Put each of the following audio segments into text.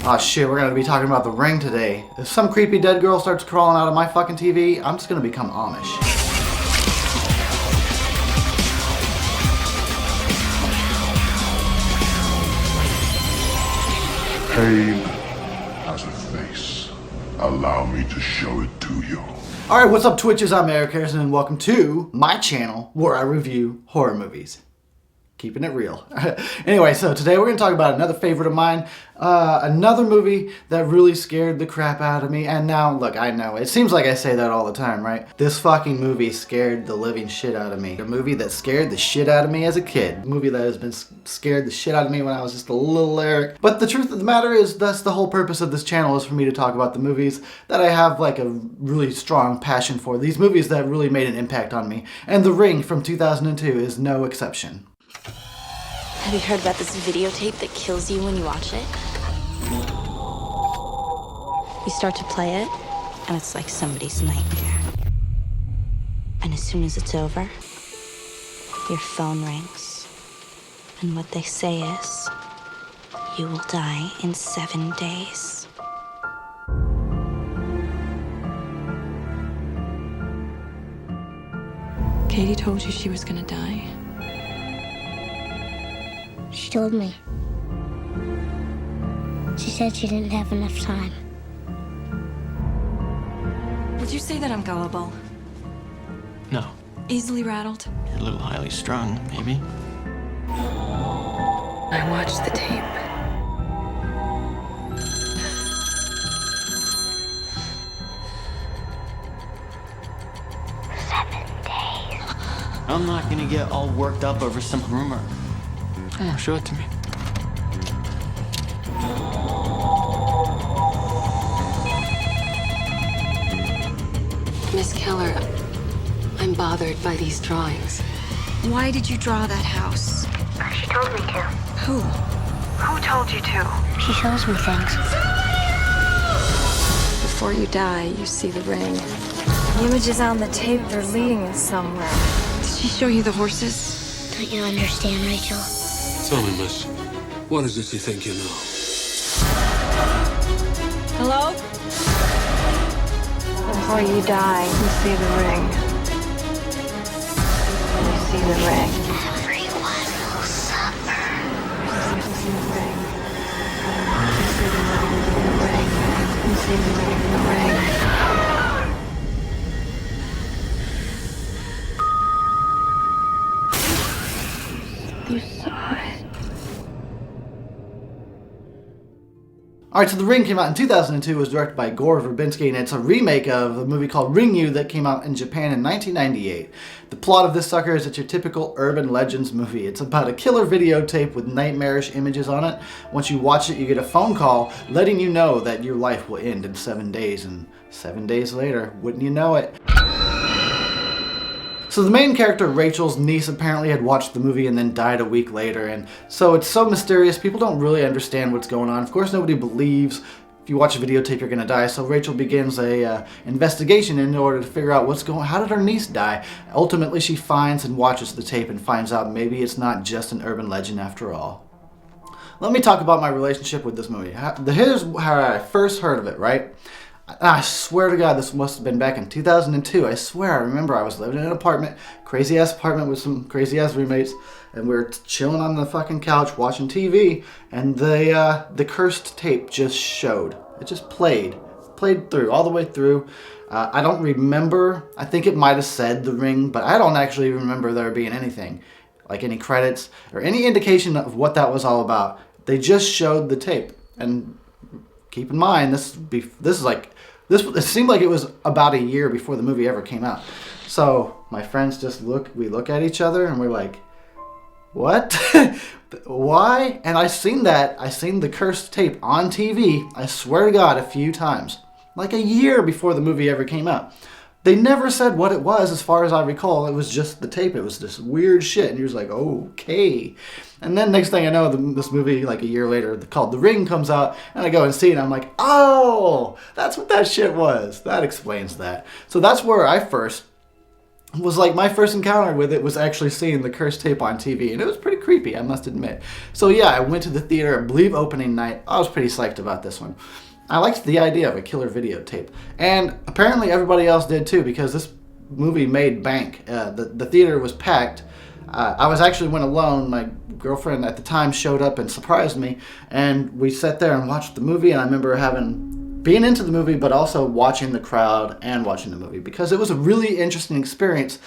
Aw shit, we're gonna be talking about The Ring today. If some creepy dead girl starts crawling out of my fucking TV, I'm just gonna become Amish. Pain has a face. Allow me to show it to you. Alright, what's up Twitches? I'm Eric Harrison and welcome to my channel where I review horror movies. Keeping it real. Anyway, so today we're going to talk about another favorite of mine. Another movie that really scared the crap out of me. And now, look, I know, it seems like I say that all the time, right? This fucking movie scared the living shit out of me. A movie that scared the shit out of me as a kid. A movie that has been scared the shit out of me when I was just a little Eric. But the truth of the matter is, that's the whole purpose of this channel, is for me to talk about the movies that I have like a really strong passion for. These movies that really made an impact on me. And The Ring from 2002 is no exception. Have you heard about this videotape that kills you when you watch it? You start to play it, and it's like somebody's nightmare. And as soon as it's over, your phone rings. And what they say is, you will die in 7 days. Katie told you she was gonna die. She told me. She said she didn't have enough time. Would you say that I'm gullible? No. Easily rattled? You're a little highly strung, maybe. I watched the tape. I'm not gonna get all worked up over some rumor. Oh, show it to me. Miss Keller, I'm bothered by these drawings. Why did you draw that house? She told me to. Who? Who told you to? She shows me things. Before you die, you see the ring. The images on the tape are leading us somewhere. Did she show you the horses? Don't you understand, Rachel? Tell me, miss, what is it you think you know? Hello? Before you die, you see the ring. You see the ring. Everyone will suffer. You see the ring. You see the ring. You see the ring. You saw it. Alright, so The Ring came out in 2002, was directed by Gore Verbinski, and it's a remake of a movie called Ringu that came out in Japan in 1998. The plot of this sucker is it's your typical urban legends movie. It's about a killer videotape with nightmarish images on it. Once you watch it, you get a phone call letting you know that your life will end in 7 days, and 7 days later, wouldn't you know it? So the main character, Rachel's niece, apparently had watched the movie and then died a week later, and so it's so mysterious, people don't really understand what's going on. Of course, nobody believes if you watch a videotape you're gonna die, so Rachel begins a investigation in order to figure out how did her niece die? Ultimately, she finds and watches the tape and finds out maybe it's not just an urban legend after all. Let me talk about my relationship with this movie. Here's how I first heard of it, right? I swear to God, this must have been back in 2002. I swear, I remember I was living in an apartment, crazy ass apartment with some crazy ass roommates, and we were chilling on the fucking couch watching TV, and the cursed tape just showed. It just played through, all the way through. I don't remember, I think it might have said The Ring, but I don't actually remember there being anything, like any credits, or any indication of what that was all about. They just showed the tape, and keep in mind, it seemed like it was about a year before the movie ever came out. So my friends we look at each other and we're like, what? Why? And I seen the cursed tape on TV, I swear to God, a few times. Like a year before the movie ever came out. They never said what it was, as far as I recall. It was just the tape. It was this weird shit. And he was like, okay. And then next thing I know, this movie, like a year later, called The Ring, comes out. And I go and see it. And I'm like, oh, that's what that shit was. That explains that. So that's where I first was like my first encounter with it was actually seeing the cursed tape on TV, and it was pretty creepy, I must admit. So yeah, I went to the theater, I believe opening night. I was pretty psyched about this one. I liked the idea of a killer videotape, and apparently everybody else did too, because this movie made bank. The theater was packed. I went alone. My girlfriend at the time showed up and surprised me, and we sat there and watched the movie, and I remember being into the movie, but also watching the crowd and watching the movie, because it was a really interesting experience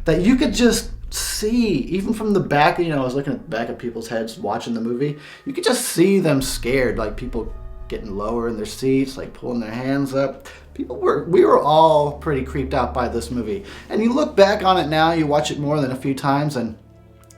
that you could just see, even from the back. I was looking at the back of people's heads watching the movie. You could just see them scared, like people getting lower in their seats, like pulling their hands up. We were all pretty creeped out by this movie. And you look back on it now, you watch it more than a few times, and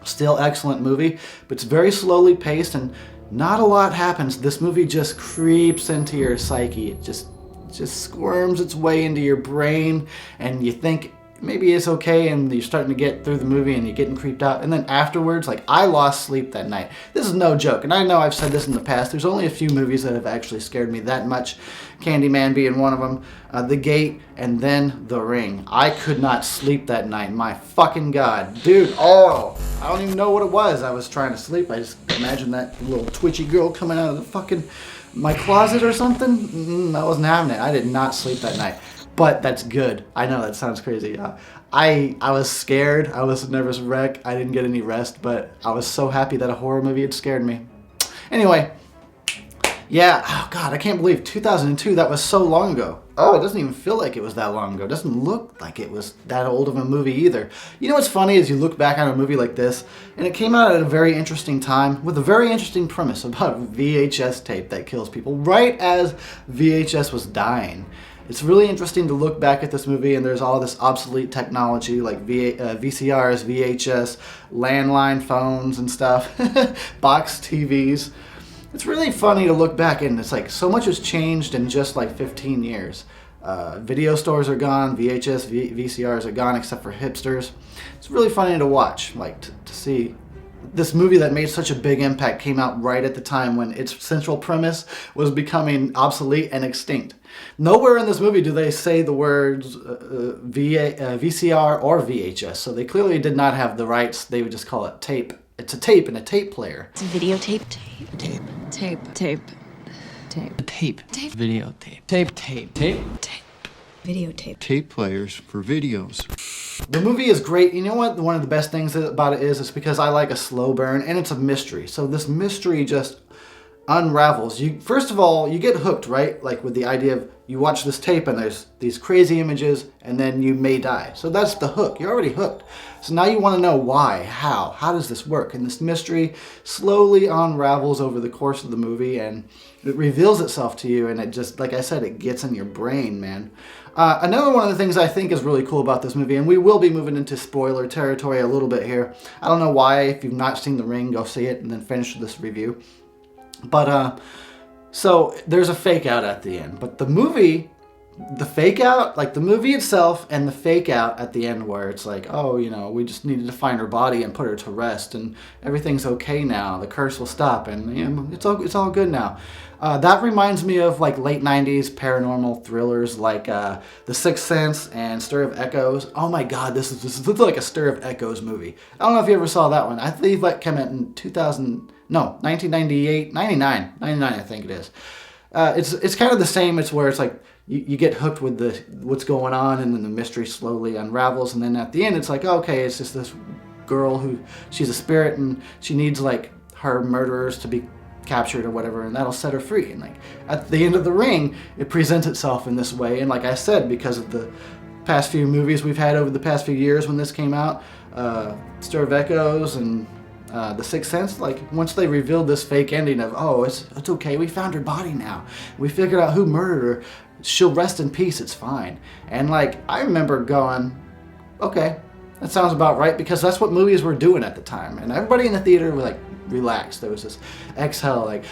still excellent movie, but it's very slowly paced and not a lot happens. This movie just creeps into your psyche. It just squirms its way into your brain, and you think maybe it's okay, and you're starting to get through the movie and you're getting creeped out. And then afterwards, like, I lost sleep that night. This is no joke, and I know I've said this in the past. There's only a few movies that have actually scared me that much, Candyman being one of them, The Gate, and then The Ring. I could not sleep that night. My fucking God. Dude, I don't even know what it was. I was trying to sleep. I just imagined that little twitchy girl coming out of the fucking my closet or something. I wasn't having it. I did not sleep that night. But that's good. I know that sounds crazy. I was scared. I was a nervous wreck. I didn't get any rest, but I was so happy that a horror movie had scared me. Anyway, yeah, oh God, I can't believe 2002, that was so long ago. Oh, it doesn't even feel like it was that long ago. It doesn't look like it was that old of a movie either. You know what's funny is you look back on a movie like this, and it came out at a very interesting time with a very interesting premise about VHS tape that kills people right as VHS was dying. It's really interesting to look back at this movie, and there's all this obsolete technology like VCRs, VHS, landline phones and stuff, box TVs. It's really funny to look back, and it's like so much has changed in just like 15 years. Video stores are gone, VHS, VCRs are gone, except for hipsters. It's really funny to watch, like to see this movie that made such a big impact came out right at the time when its central premise was becoming obsolete and extinct. Nowhere in this movie do they say the words VCR or VHS, so they clearly did not have the rights. They would just call it tape. It's a tape and a tape player. It's a videotape. Tape. Tape. Tape. Videotape. Tape. Videotape. Tape players for videos. The movie is great. You know what? One of the best things about it is because I like a slow burn, and it's a mystery. So this mystery just unravels. First of all, you get hooked, right? Like with the idea of you watch this tape and there's these crazy images and then you may die. So that's the hook. You're already hooked. So now you want to know why, how does this work? And this mystery slowly unravels over the course of the movie, and it reveals itself to you, and it just, like I said, it gets in your brain, man. Another one of the things I think is really cool about this movie, and we will be moving into spoiler territory a little bit here. I don't know why. If you've not seen The Ring, go see it and then finish this review. But, so there's a fake out at the end. But the movie, the fake out, like the movie itself and the fake out at the end where it's like, oh, you know, we just needed to find her body and put her to rest and everything's okay now. The curse will stop and you know, it's all good now. That reminds me of like late 90s paranormal thrillers like The Sixth Sense and Stir of Echoes. Oh my God, this looks like a Stir of Echoes movie. I don't know if you ever saw that one. I believe that came out in 1998, 99 I think it is. It's kind of the same. It's where it's like you get hooked with what's going on, and then the mystery slowly unravels, and then at the end it's like, okay, it's just this girl who she's a spirit and she needs like her murderers to be captured or whatever, and that'll set her free. And like at the end of The Ring, it presents itself in this way. And like I said, because of the past few movies we've had over the past few years when this came out, Stir of Echoes and The Sixth Sense, like once they revealed this fake ending of, oh, it's okay, we found her body now, we figured out who murdered her, she'll rest in peace, it's fine. And like I remember going, okay, that sounds about right, because that's what movies were doing at the time, and everybody in the theater was like relaxed. There was this exhale, like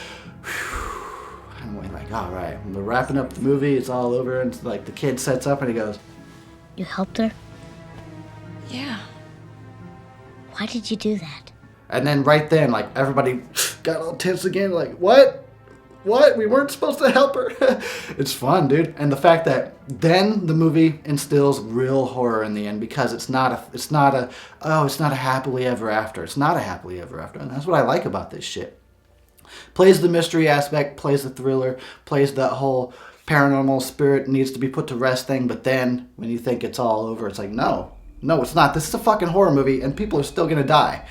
whew, and we're like, all right, we're wrapping up the movie, it's all over, and it's like the kid sets up and he goes, You helped her? Yeah. Why did you do that? and then right then, like everybody got all tense again, like what What? We weren't supposed to help her? It's fun, dude. And the fact that then the movie instills real horror in the end because it's not a happily ever after. It's not a happily ever after. And that's what I like about this shit. Plays the mystery aspect, plays the thriller, plays that whole paranormal spirit needs to be put to rest thing, but then when you think it's all over, it's like, no, it's not. This is a fucking horror movie and people are still gonna die.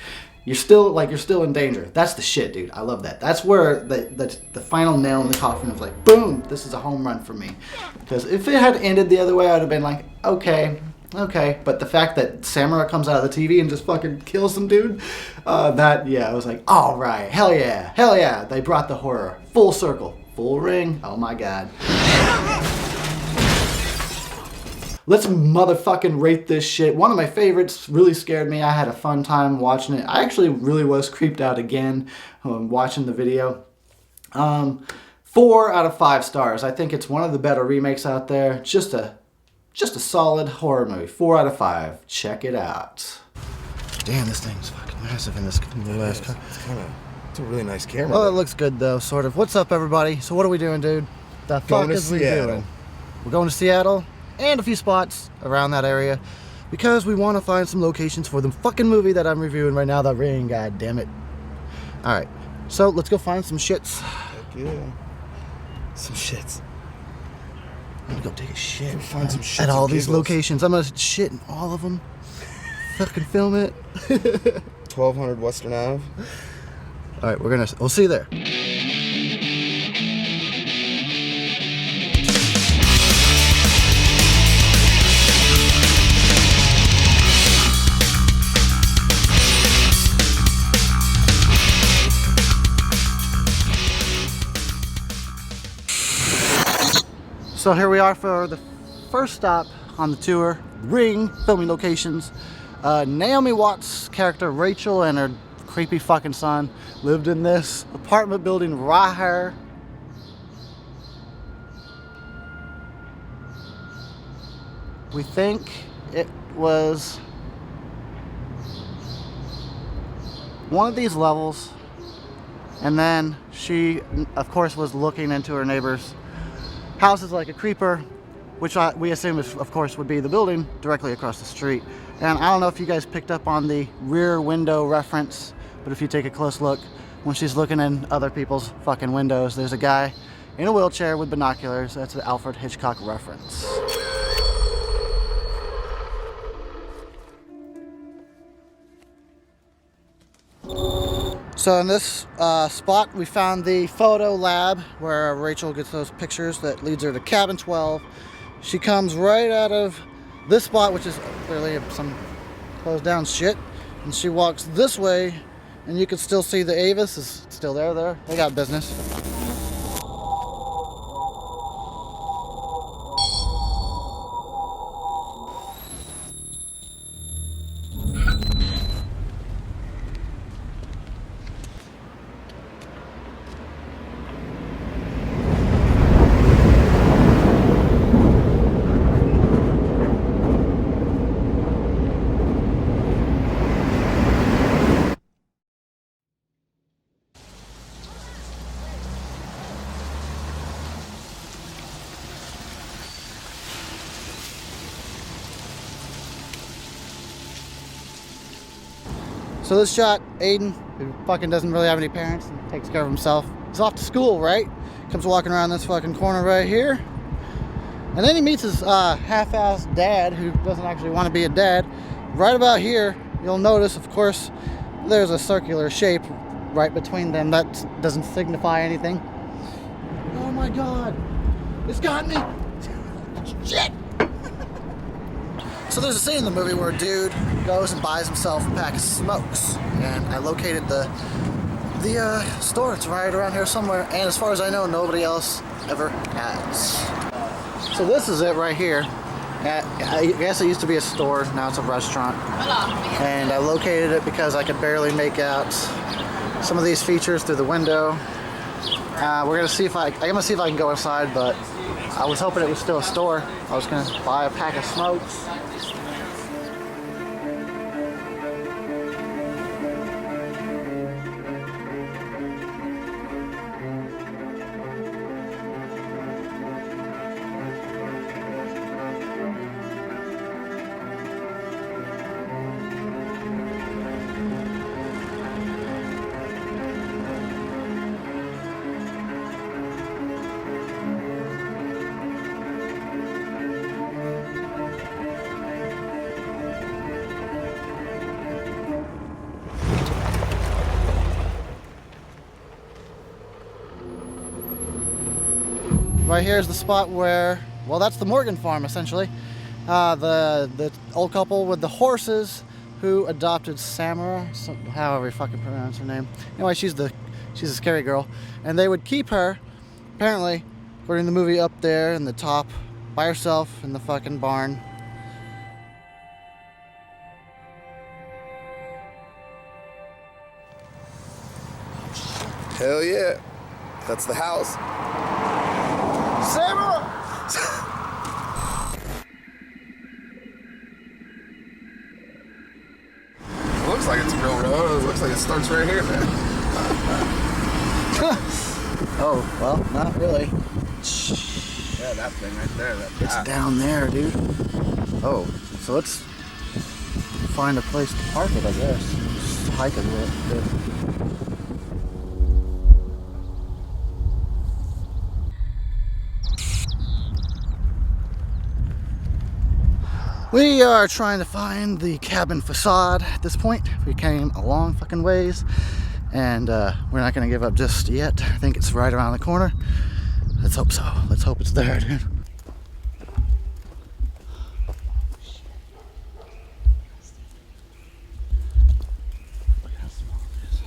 You're still in danger. That's the shit, dude. I love that. That's where the final nail in the coffin of like, boom, this is a home run for me. Because if it had ended the other way, I would have been like, okay. But the fact that Samara comes out of the TV and just fucking kills some dude, I was like, all right, hell yeah. They brought the horror full circle, full ring. Oh my God. Let's motherfucking rate this shit. One of my favorites, really scared me. I had a fun time watching it. I actually really was creeped out again watching the video. 4 out of 5 stars. I think it's one of the better remakes out there. Just a solid horror movie. 4 out of 5. Check it out. Damn, this thing's fucking massive in this last car. It's a really nice camera. Oh, it looks good though, sort of. What's up, everybody? So what are we doing, dude? The fuck is we doing? We're going to Seattle and a few spots around that area because we want to find some locations for the fucking movie that I'm reviewing right now, The Ring. God damn it. All right, so let's go find some shits. Heck yeah. Some shits. I'm gonna go take a shit. Go find some shits at all and these giggles. locations. I'm gonna shit in all of them. Fucking film it. 1200 Western Ave. All right, we'll see you there. So here we are for the first stop on the tour, Ring filming locations. Naomi Watts' character Rachel and her creepy fucking son lived in this apartment building right here. We think it was one of these levels, and then she of course was looking into her neighbor's houses like a creeper, which we assume of course would be the building directly across the street. And I don't know if you guys picked up on the rear window reference, but if you take a close look, when she's looking in other people's fucking windows, there's a guy in a wheelchair with binoculars. That's an Alfred Hitchcock reference. So in this spot, we found the photo lab where Rachel gets those pictures that leads her to cabin 12. She comes right out of this spot, which is clearly some closed down shit, and she walks this way, and you can still see the Avis is still there. They got business. So this shot, Aiden, who fucking doesn't really have any parents and takes care of himself, he's off to school, right? Comes walking around this fucking corner right here. And then he meets his half-assed dad, who doesn't actually want to be a dad. Right about here, you'll notice, of course, there's a circular shape right between them. That doesn't signify anything. Oh my God, it's got me. Shit. So there's a scene in the movie where a dude goes and buys himself a pack of smokes, and I located the store. It's right around here somewhere, and as far as I know, nobody else ever has. So this is it right here. I guess it used to be a store, now it's a restaurant. And I located it because I could barely make out some of these features through the window. We're gonna see if I'm gonna see if I can go inside, but I was hoping it was still a store. I was gonna buy a pack of smokes. Right here is the spot where, well, that's the Morgan farm essentially. The old couple with the horses who adopted Samara, however you fucking pronounce her name. Anyway, she's a scary girl, and they would keep her, apparently, according to the movie, up there in the top by herself in the fucking barn. Hell yeah. That's the house. Samara! Looks like it's a real road. Looks like it starts right here, man. Oh, well, not really. Yeah, that thing right there. It's down there, dude. Oh, so let's find a place to park it, I guess. Just hike a little bit. We are trying to find the cabin facade at this point. We came a long fucking ways, and we're not gonna give up just yet. I think it's right around the corner. Let's hope so. Let's hope it's there, dude. Look how small it is.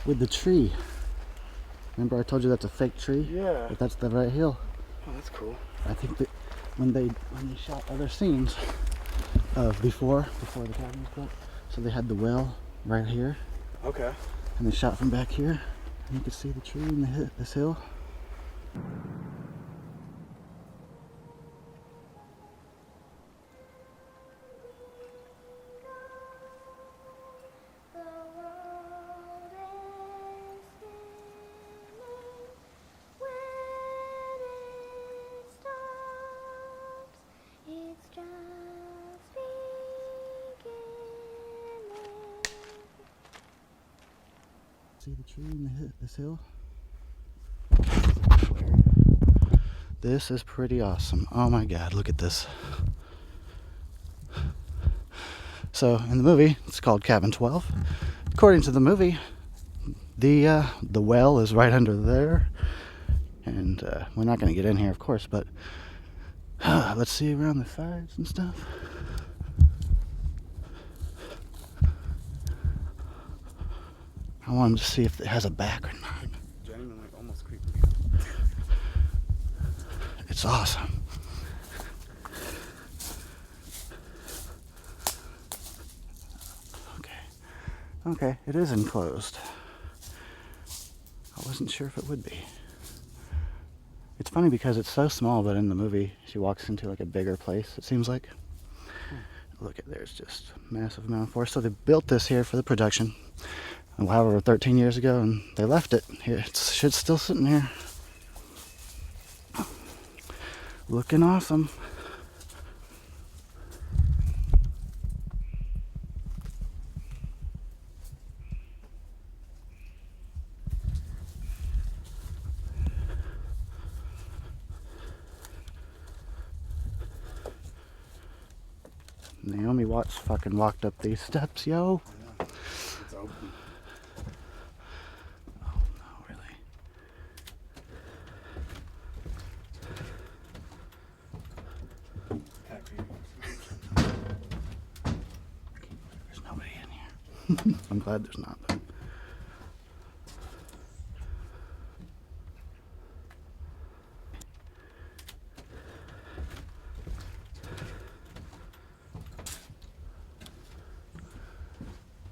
With the tree. Remember I told you that's a fake tree? Yeah. But that's the right hill. Oh, that's cool. I think that when they shot other scenes of before the cabin was built, so they had the well right here. Okay. And they shot from back here, and you can see the tree in this hill. See the tree in this hill? This is pretty awesome. Oh my god, look at this. So in the movie, it's called Cabin 12. According to the movie, the well is right under there. And we're not going to get in here, of course, but let's see around the sides and stuff. I wanted to see if it has a back or not. Genuinely almost creepy. It's awesome. Okay, it is enclosed. I wasn't sure if it would be. It's funny because it's so small, but in the movie she walks into like a bigger place, it seems like. Look at there's just a massive amount of force. So they built this here for the production. However, 13 years ago, and they left it here. It should still sitting here. Looking awesome. Naomi Watts fucking walked up these steps, yo. It's open. Oh no, really? There's nobody in here. I'm glad there's not, though.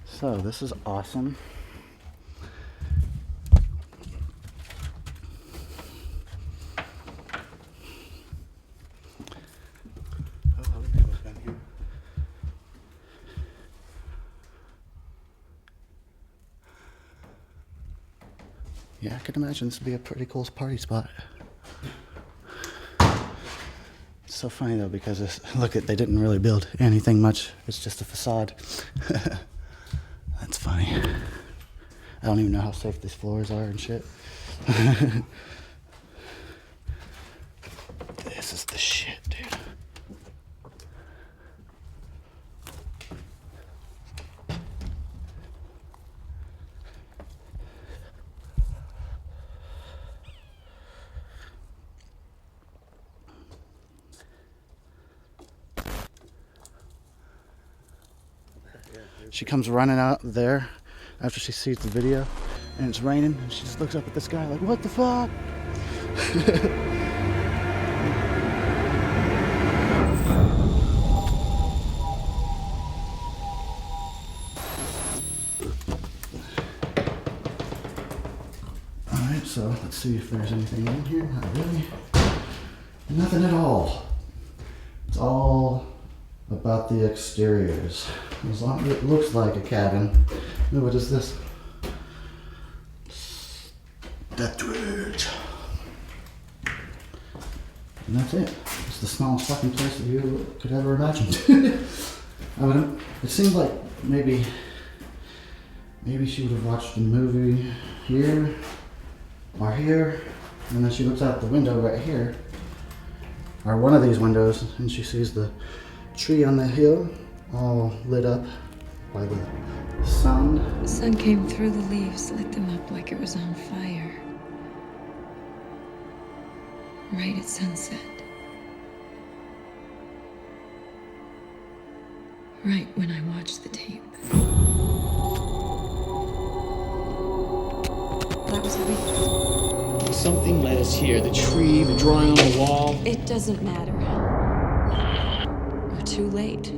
So this is awesome. Other people have been here. Yeah, I could imagine this would be a pretty cool party spot. It's so funny though, because they didn't really build anything much. It's just a facade. That's funny. I don't even know how safe these floors are and shit. This is the shit, dude. She comes running out there after she sees the video, and it's raining, and she just looks up at the sky like, what the fuck? Alright, so let's see if there's anything in here. Not really. Nothing at all. It's all about the exteriors. As long as it looks like a cabin. Ooh, what is this? Deathwitch. And that's it. It's the smallest fucking place that you could ever imagine. It seemed like maybe she would have watched the movie here or here, and then she looks out the window right here, or one of these windows, and she sees the tree on the hill all lit up by the sun. The sun came through the leaves, lit them up like it was on fire. Right at sunset. Right when I watched the tape. That was everything. Something led us here. The tree, the drawing on the wall. It doesn't matter. We're too late.